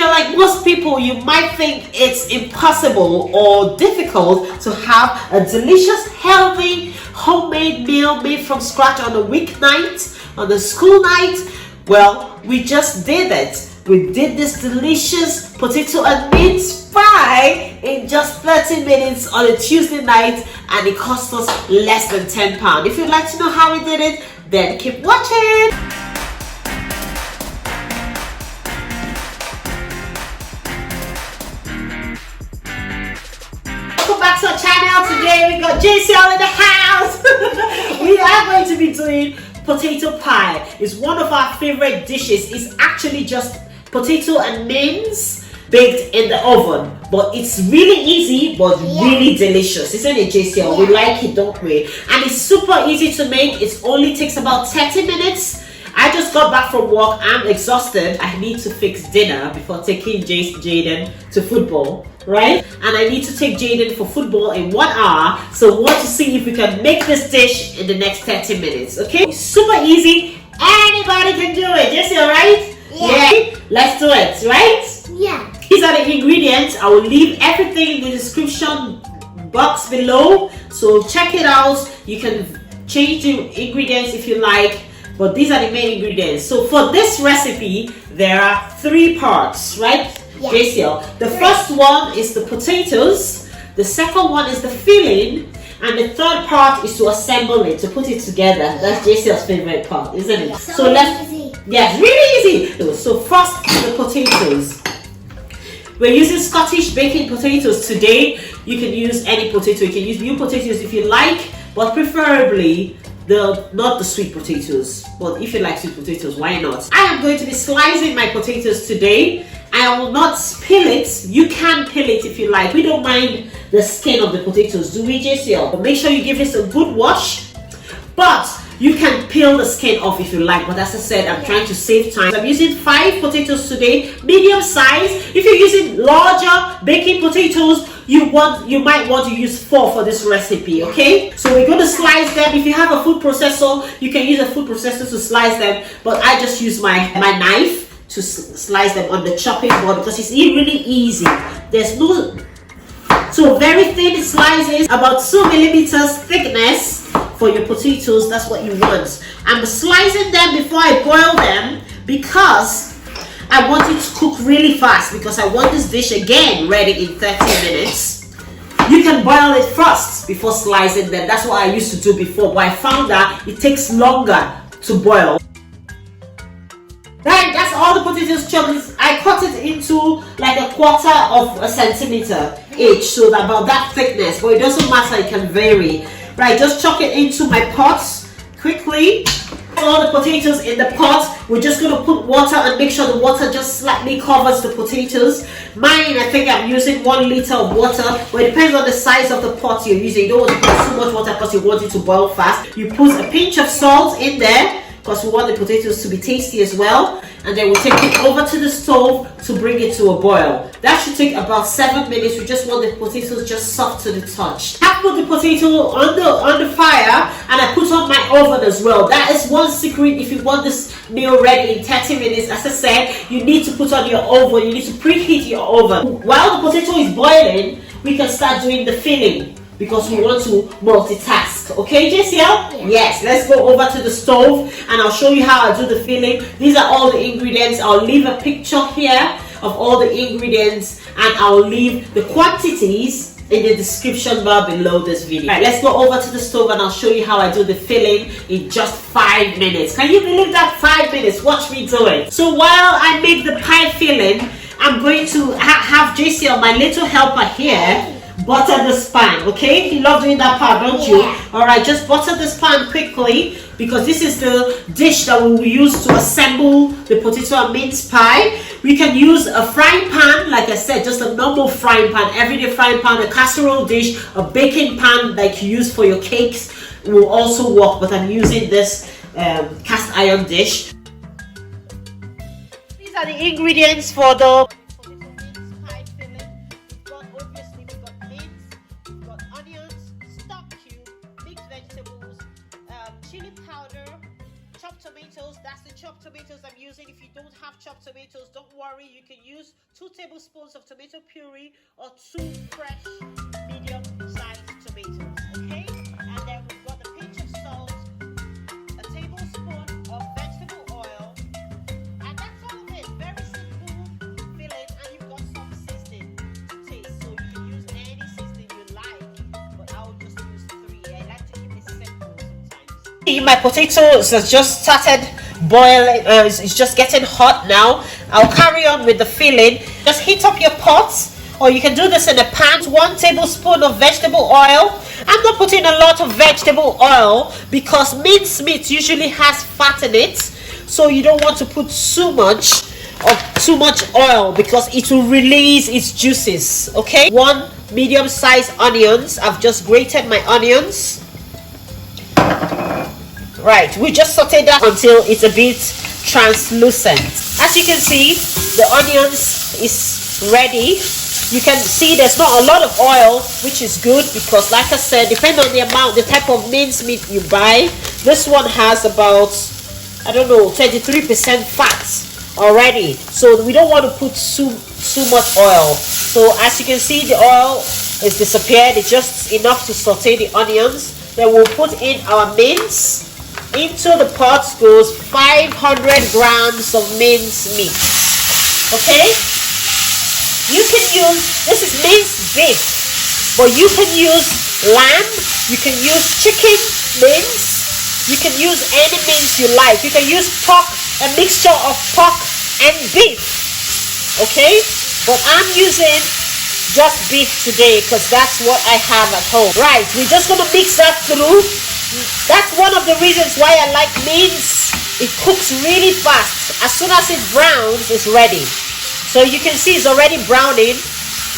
you're like most people, you might think it's impossible or difficult to have a delicious, healthy, homemade meal made from scratch on a weeknight, on a school night. Well, we just did it. We did this delicious potato and mince pie in just 30 minutes on a Tuesday night, and it cost us less than £10. If you'd like to know how we did it, then keep watching. Welcome back to our channel. Today we got gCheese in the house. We are going to be doing potato pie. It's one of our favorite dishes. It's actually just potato and mince baked in the oven, but it's really easy but really delicious, isn't it, gCheese? We like it, don't we? And it's super easy to make. It only takes about 30 minutes. I just got back from work. I'm exhausted. I need to fix dinner before taking Jaden to football, right? And I need to take Jaden for football in 1 hour. So we want to see if we can make this dish in the next 30 minutes, okay? It's super easy. Anybody can do it. gCheese, alright? Yeah. Let's do it, right? Yeah. These are the ingredients. I will leave everything in the description box below, so check it out. You can change the ingredients if you like, but these are the main ingredients. So for this recipe, there are 3 parts, right? Yeah. gCheese. The first one is the potatoes, the second one is the filling, and the third part is to assemble it, to put it together. That's gCheese's favorite part, isn't it? Yeah. So let's easy. Yeah, really easy. So first, the potatoes. We're using Scottish baking potatoes today. You can use any potato. You can use new potatoes if you like, but preferably not the sweet potatoes. But if you like sweet potatoes, why not? I am going to be slicing my potatoes today. I will not peel it. You can peel it if you like. We don't mind the skin of the potatoes, do we, gCheese? But make sure you give this a good wash. But you can peel the skin off if you like, but as I said, I'm trying to save time. So I'm using 5 potatoes today, medium size. If you're using larger baking potatoes, you might want to use 4 for this recipe, okay? So we're going to slice them. If you have a food processor, you can use a food processor to slice them, but I just use my knife to slice them on the chopping board because it's really easy. There's no... So very thin slices, about 2 millimeters thickness. For your potatoes, that's what you want. I'm slicing them before I boil them because I want it to cook really fast, because I want this dish again ready in 30 minutes. You can boil it first before slicing them. That's what I used to do before, but I found that it takes longer to boil. Right, that's all the potatoes chopped. I cut it into like 1/4 centimeter each, so about that thickness, but it doesn't matter, it can vary. Right, just chuck it into my pots quickly. All the potatoes in the pot. We're just going to put water and make sure the water just slightly covers the potatoes. Mine, I think I'm using 1 liter of water, but it depends on the size of the pot you're using. You don't want to put too much water because you want it to boil fast. You put a pinch of salt in there because we want the potatoes to be tasty as well. And then we'll take it over to the stove to bring it to a boil. That should take about 7 minutes. We just want the potatoes just soft to the touch. I put the potato on the fire, and I put on my oven as well. That is one secret if you want this meal ready in 30 minutes. As I said, you need to put on your oven. You need to preheat your oven. While the potato is boiling, we can start doing the filling, because we want to multitask. Okay, gCheese? Yes, let's go over to the stove and I'll show you how I do the filling. These are all the ingredients. I'll leave a picture here of all the ingredients, and I'll leave the quantities in the description bar below this video. Right, let's go over to the stove and I'll show you how I do the filling in just 5 minutes. Can you believe that? 5 minutes. Watch me do it. So while I make the pie filling, I'm going to have gCheese, my little helper here, butter this pan. Okay, you love doing that part, don't you? All right, just butter this pan quickly, because this is the dish that we will use to assemble the potato and mince pie. We can use a frying pan, like I said, just a normal frying pan, everyday frying pan, a casserole dish, a baking pan like you use for your cakes will also work, but I'm using this cast iron dish. These are the ingredients for the tomatoes. That's the chopped tomatoes I'm using. If you don't have chopped tomatoes, don't worry. You can use 2 tablespoons of tomato puree or 2 fresh medium-sized tomatoes. Okay? And then we've got a pinch of salt, a tablespoon of vegetable oil, and that's all of it. Very simple filling, and you've got some seasoning to taste. So you can use any seasoning you like, but I'll just use 3. I like to keep it simple sometimes. My potatoes has just started boiling. It's just getting hot now. I'll carry on with the filling. Just heat up your pot, or you can do this in a pan. 1 tablespoon of vegetable oil. I'm not putting a lot of vegetable oil because minced meat usually has fat in it, so you don't want to put too much oil because it will release its juices. Okay, 1 medium-sized onions. I've just grated my onions. Right, we just sauteed that until it's a bit translucent. As you can see, the onions is ready. You can see there's not a lot of oil, which is good because, like I said, depending on the amount, the type of minced meat you buy, this one has about, I don't know, 23% fat already. So we don't want to put too much oil. So as you can see, the oil is disappeared. It's just enough to saute the onions. Then we'll put in our mince. Into the pot goes 500 grams of minced meat. Okay? You can use, this is minced beef, but you can use lamb, you can use chicken mince, you can use any mince you like. You can use pork, a mixture of pork and beef. Okay? But I'm using just beef today because that's what I have at home. Right, we're just going to mix that through. That's one of the reasons why I like mince. It cooks really fast. As soon as it browns, it's ready. So you can see it's already browning,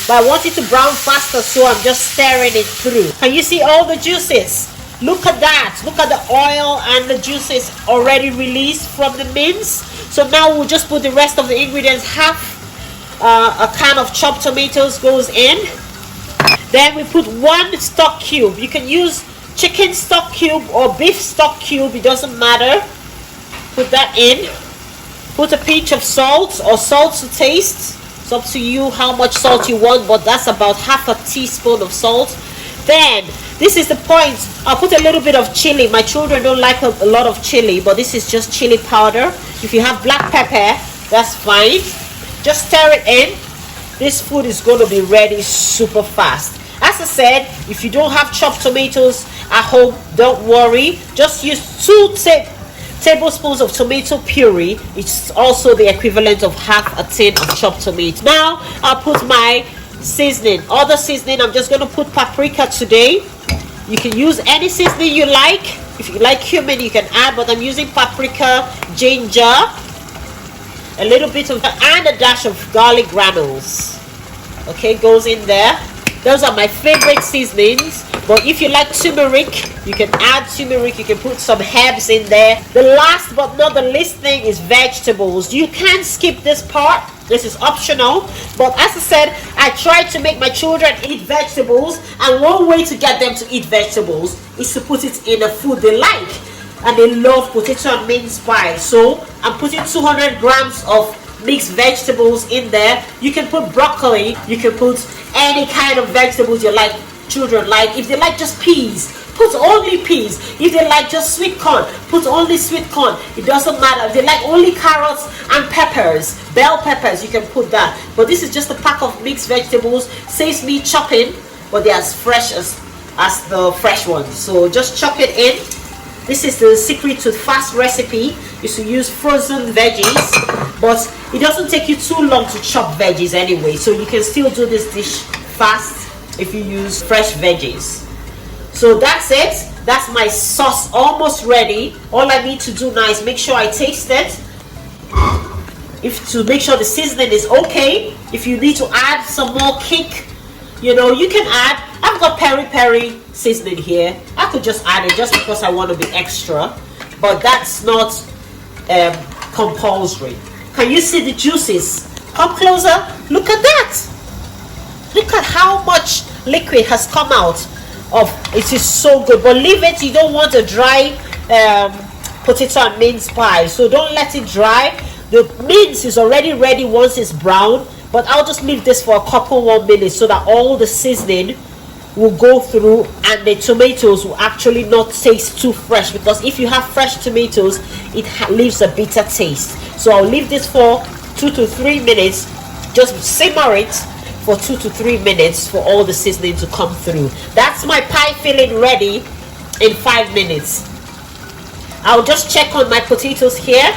but I want it to brown faster, so I'm just stirring it through. Can you see all the juices? Look at that. Look at the oil and the juices already released from the mince. So now we'll just put the rest of the ingredients. Half a can of chopped tomatoes goes in. Then we put 1 stock cube. You can use chicken stock cube or beef stock cube, it doesn't matter. Put that in. Put a pinch of salt or salt to taste. It's up to you how much salt you want, but that's about half a teaspoon of salt. Then this is the point, I'll put a little bit of chili. My children don't like a lot of chili, but this is just chili powder. If you have black pepper, that's fine. Just stir it in. This food is going to be ready super fast. As I said, if you don't have chopped tomatoes at home, don't worry. Just use 2 tablespoons of tomato puree. It's also the equivalent of half a tin of chopped tomato. Now I'll put my seasoning. Other seasoning, I'm just going to put paprika today. You can use any seasoning you like. If you like cumin, you can add, but I'm using paprika, ginger, a little bit of, and a dash of garlic granules. Okay, goes in there. Those are my favorite seasonings. But if you like turmeric, you can add turmeric. You can put some herbs in there. The last but not the least thing is vegetables. You can skip this part. This is optional. But as I said, I try to make my children eat vegetables. And one way to get them to eat vegetables is to put it in a food they like. And they love potato and mince pie. So I'm putting 200 grams of mixed vegetables in there. You can put broccoli. You can put any kind of vegetables you like. Children like. If they like just peas, put only peas. If they like just sweet corn, put only sweet corn. It doesn't matter. If they like only carrots and peppers, bell peppers, you can put that. But this is just a pack of mixed vegetables. Saves me chopping, but they're as fresh as the fresh ones. So just chop it in. This is the secret to fast recipe, is to use frozen veggies, but it doesn't take you too long to chop veggies anyway, so you can still do this dish fast if you use fresh veggies. So that's it. That's my sauce almost ready. All I need to do now is make sure I taste it, to make sure the seasoning is okay. If you need to add some more kick, you know, you can add. I've got peri-peri seasoning here. I could just add it just because I want to be extra, but that's not compulsory. Can you see the juices? Come closer. Look at that. Look at how much liquid has come out of it. Is so good, but leave it. You don't want a dry potato and mince pie. So don't let it dry. The mince is already ready once it's brown, but I'll just leave this for a couple more minutes so that all the seasoning will go through and the tomatoes will actually not taste too fresh, because if you have fresh tomatoes it leaves a bitter taste. So I'll leave this for 2 to 3 minutes. Just simmer it for 2 to 3 minutes for all the seasoning to come through. That's my pie filling ready in 5 minutes. I'll just check on my potatoes here.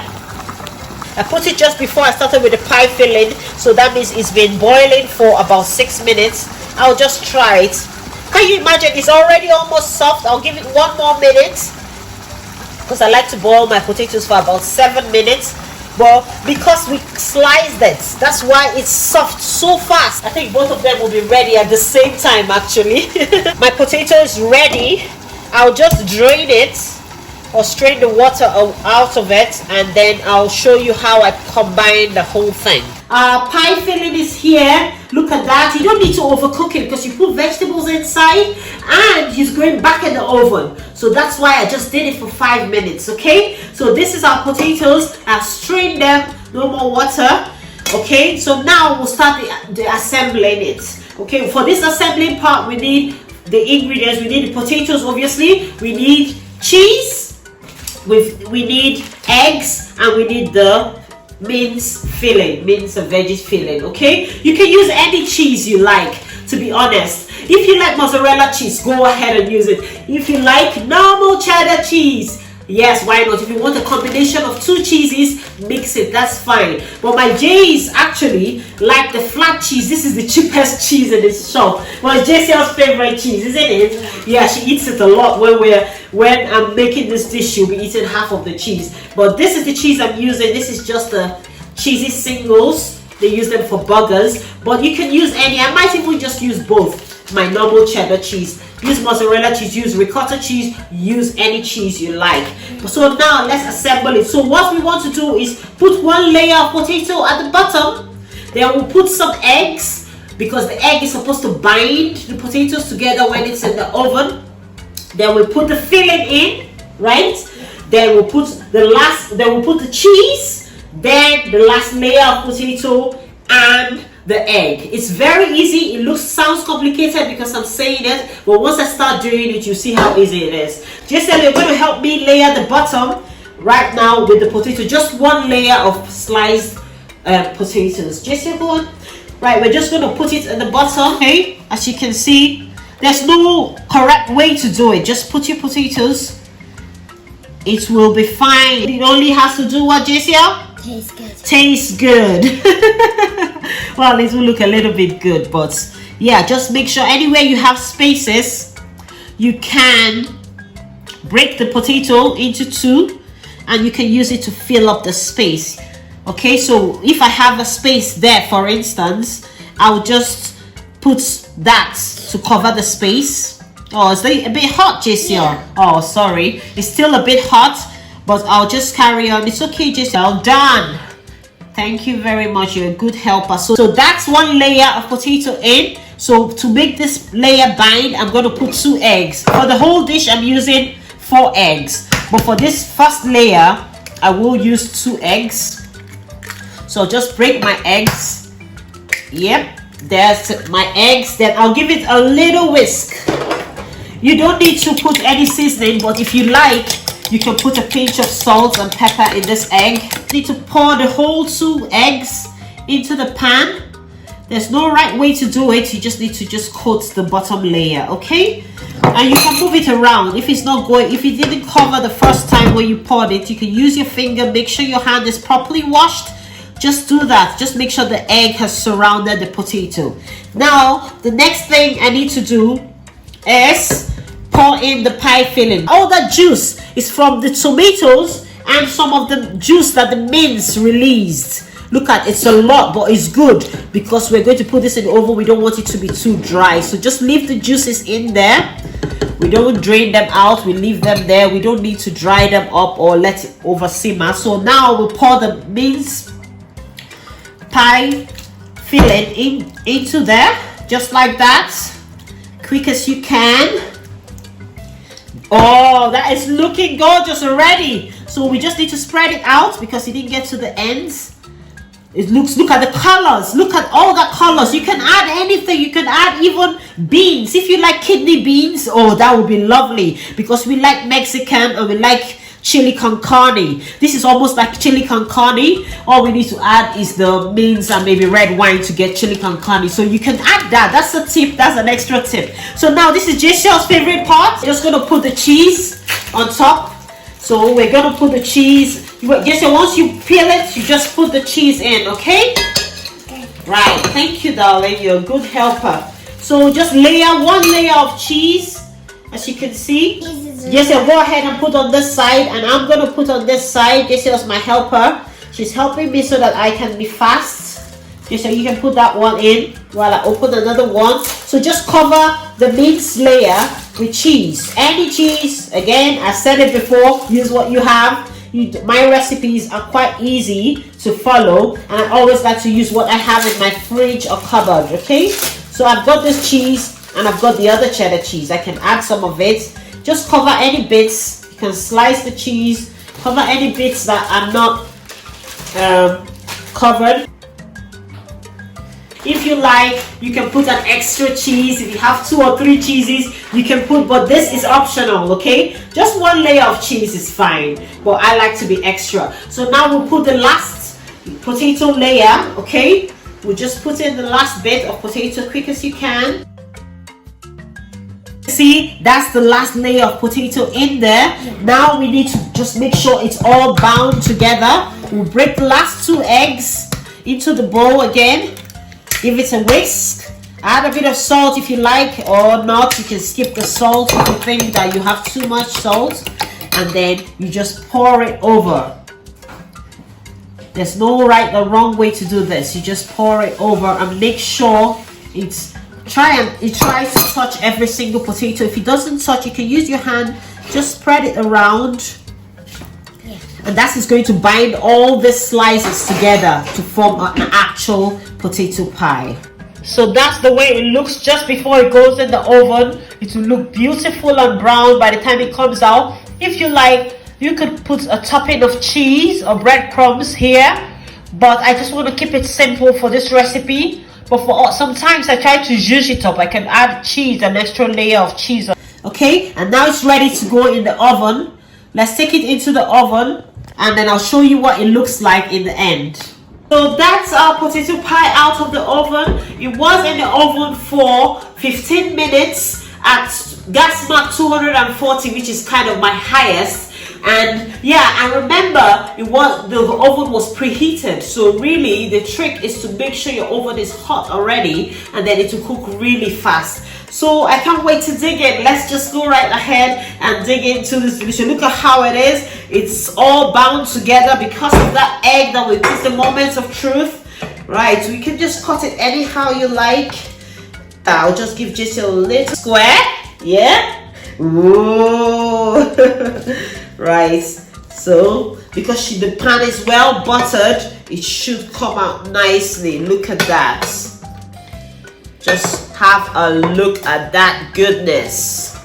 I put it just before I started with the pie filling, so that means it's been boiling for about 6 minutes. I'll just try it. Can you imagine? It's already almost soft. I'll give it 1 more minute, because I like to boil my potatoes for about 7 minutes. Well, because we sliced it, that's why it's soft so fast. I think both of them will be ready at the same time actually. My potato is ready. I'll just drain it or strain the water out of it, and then I'll show you how I combine the whole thing. Pie filling is here. Look at that. You don't need to overcook it because you put vegetables inside and it's going back in the oven. So that's why I just did it for 5 minutes. Okay, so this is our potatoes. I've strained them, no more water. Okay, so now we'll start the assembling it. Okay, for this assembling part we need the ingredients. We need the potatoes, obviously. We need cheese, we need eggs, and we need the mince filling, mince and veggies filling. Okay, you can use any cheese you like, to be honest. If you like mozzarella cheese, go ahead and use it. If you like normal cheddar cheese, yes, why not? If you want a combination of 2 cheeses, mix it, that's fine. But my Jay's actually like the flat cheese. This is the cheapest cheese in this shop. Well, JCL's favorite cheese, isn't it? Yeah, she eats it a lot. When I'm making this dish, she'll be eating half of the cheese. But this is the cheese I'm using. This is just the cheesy singles. They use them for burgers, but you can use any. I might even just use both. My normal cheddar cheese, use mozzarella cheese, use ricotta cheese, use any cheese you like. So now let's assemble it. So what we want to do is put 1 layer of potato at the bottom, then we'll put some eggs, because the egg is supposed to bind the potatoes together when it's in the oven. Then we put the filling in, right? Then we'll put the cheese, then the last layer of potato and the egg. It's very easy. It sounds complicated because I'm saying it, but once I start doing it, you see how easy it is. Giselle, you're going to help me layer the bottom right now with the potato. Just 1 layer of sliced potatoes. Giselle, go on. Right, we're just going to put it at the bottom. Okay, as you can see, there's no correct way to do it. Just put your potatoes. It will be fine. It only has to do what, Giselle? Tastes good. Tastes good. Well, it will look a little bit good, but yeah, just make sure anywhere you have spaces, you can break the potato into 2 and you can use it to fill up the space. Okay, so if I have a space there, for instance, I'll just put that to cover the space. Oh, is it a bit hot, JC? Yeah. Oh, sorry, it's still a bit hot, but I'll just carry on. It's okay, JC. Done. Thank you very much. You're a good helper. So that's 1 layer of potato in. So to make this layer bind, I'm going to put 2 eggs. For the whole dish, I'm using 4 eggs. But for this first layer, I will use 2 eggs. So just break my eggs. Yep, there's my eggs. Then I'll give it a little whisk. You don't need to put any seasoning, but if you like, you can put a pinch of salt and pepper in this egg. You need to pour the whole 2 eggs into the pan. There's no right way to do it. You just need to just coat the bottom layer, okay? And you can move it around. If it's not going, if it didn't cover the first time when you poured it, you can use your finger. Make sure your hand is properly washed. Just do that. Just make sure the egg has surrounded the potato. Now, the next thing I need to do is pour in the pie filling. All that juice is from the tomatoes and some of the juice that the mince released. Look at it's a lot, but it's good because we're going to put this in the oven. We don't want it to be too dry, so just leave the juices in there. We don't drain them out, we leave them there. We don't need to dry them up or let it over simmer. So now we'll pour the mince pie filling into there, just like that, quick as you can. Oh, that is looking gorgeous already. So we just need to spread it out because it didn't get to the ends. Look at the colors. Look at all the colors. You can add anything. You can add even beans. If you like kidney beans, oh, that would be lovely, because we like Mexican and we like chili con carne. This is almost like chili con carne. All we need to add is the beans and maybe red wine to get chili con carne. So you can add that. That's a tip. That's an extra tip. So now this is gCheese's favorite part. Just going to put the cheese on top. So we're going to put the cheese. Just once you peel it, you just put the cheese in, okay? Right. Thank you, darling. You're a good helper. So just layer one layer of cheese, as you can see. Yes, go ahead and put on this side, and I'm going to put on this side. This is my helper. She's helping me so that I can be fast. Just so you can put that one in while I open another one. So just cover the mince layer with cheese. Any cheese. Again, I said it before. Use what you have. My recipes are quite easy to follow, and I always like to use what I have in my fridge or cupboard. Okay, so I've got this cheese and I've got the other cheddar cheese. I can add some of it. Just cover any bits. You can slice the cheese, cover any bits that are not covered. If you like, you can put an extra cheese. If you have 2 or 3 cheeses, you can put, but this is optional, okay? Just one layer of cheese is fine, but I like to be extra. So now we'll put the last potato layer, okay? We'll just put in the last bit of potato quick as you can. See, that's the last layer of potato in there. Now we need to just make sure it's all bound together. We'll break the last 2 eggs into the bowl again. Give it a whisk. Add a bit of salt if you like, or not. You can skip the salt if you think that you have too much salt. And then you just pour it over. There's no right or wrong way to do this. You just pour it over and make sure it tries to touch every single potato. If it doesn't touch, you can use your hand. Just spread it around. And that is going to bind all the slices together to form an actual potato pie. So that's the way it looks just before it goes in the oven. It will look beautiful and brown by the time it comes out. If you like, you could put a topping of cheese or breadcrumbs here, but I just want to keep it simple for this recipe. But for sometimes I try to zhuzh it up. I can add cheese, an extra layer of cheese. Okay, and now it's ready to go in the oven. Let's take it into the oven, and then I'll show you what it looks like in the end. So that's our potato pie out of the oven. It was in the oven for 15 minutes at gas mark 240, which is kind of my highest. And yeah, and remember, the oven was preheated. So really, the trick is to make sure your oven is hot already, and then it will cook really fast. So I can't wait to dig in. Let's just go right ahead and dig into this delicious. Look at how it is. It's all bound together because of that egg that we put the moment of truth. Right, so you can just cut it anyhow you like. I'll just give just a little square. Yeah. Ooh. Right. So because the pan is well buttered, it should come out nicely. Look at that. Just have a look at that goodness.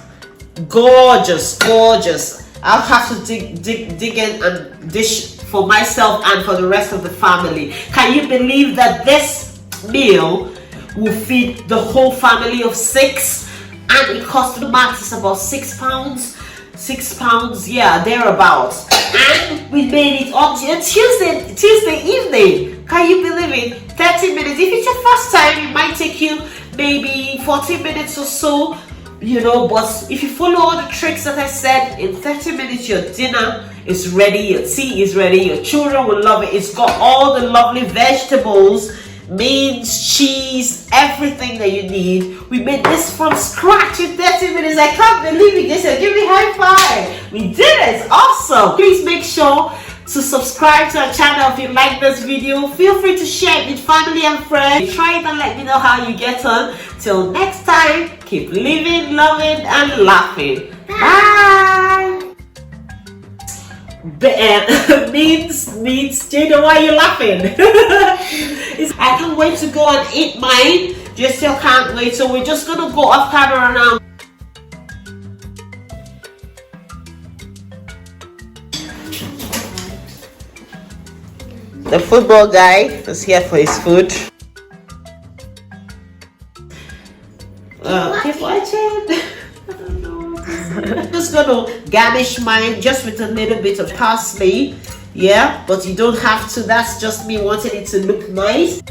Gorgeous, gorgeous. I'll have to dig in and dish for myself and for the rest of the family. Can you believe that this meal will feed the whole family of 6, and it cost the max about £6. £6, yeah, thereabouts. And we made it on Tuesday evening. Can you believe it? 30 minutes. If it's your first time, it might take you maybe 40 minutes or so, you know, but if you follow all the tricks that I said, in 30 minutes your dinner is ready, your tea is ready, your children will love it. It's got all the lovely vegetables, mince, cheese, everything that you need. We made this from scratch in 30 minutes. I can't believe it. They said, give me a high five. We did it. Awesome. Please make sure to subscribe to our channel if you like this video. Feel free to share it with family and friends. Try it and let me know how you get on. Till next time, keep living, loving, and laughing. Bye. Means, Jada, why are you laughing? I can't wait to go and eat mine. Just still can't wait. So we're just gonna go off camera now. The football guy is here for his food. Keep watching. I'm just gonna garnish mine just with a little bit of parsley. Yeah, but you don't have to. That's just me wanting it to look nice.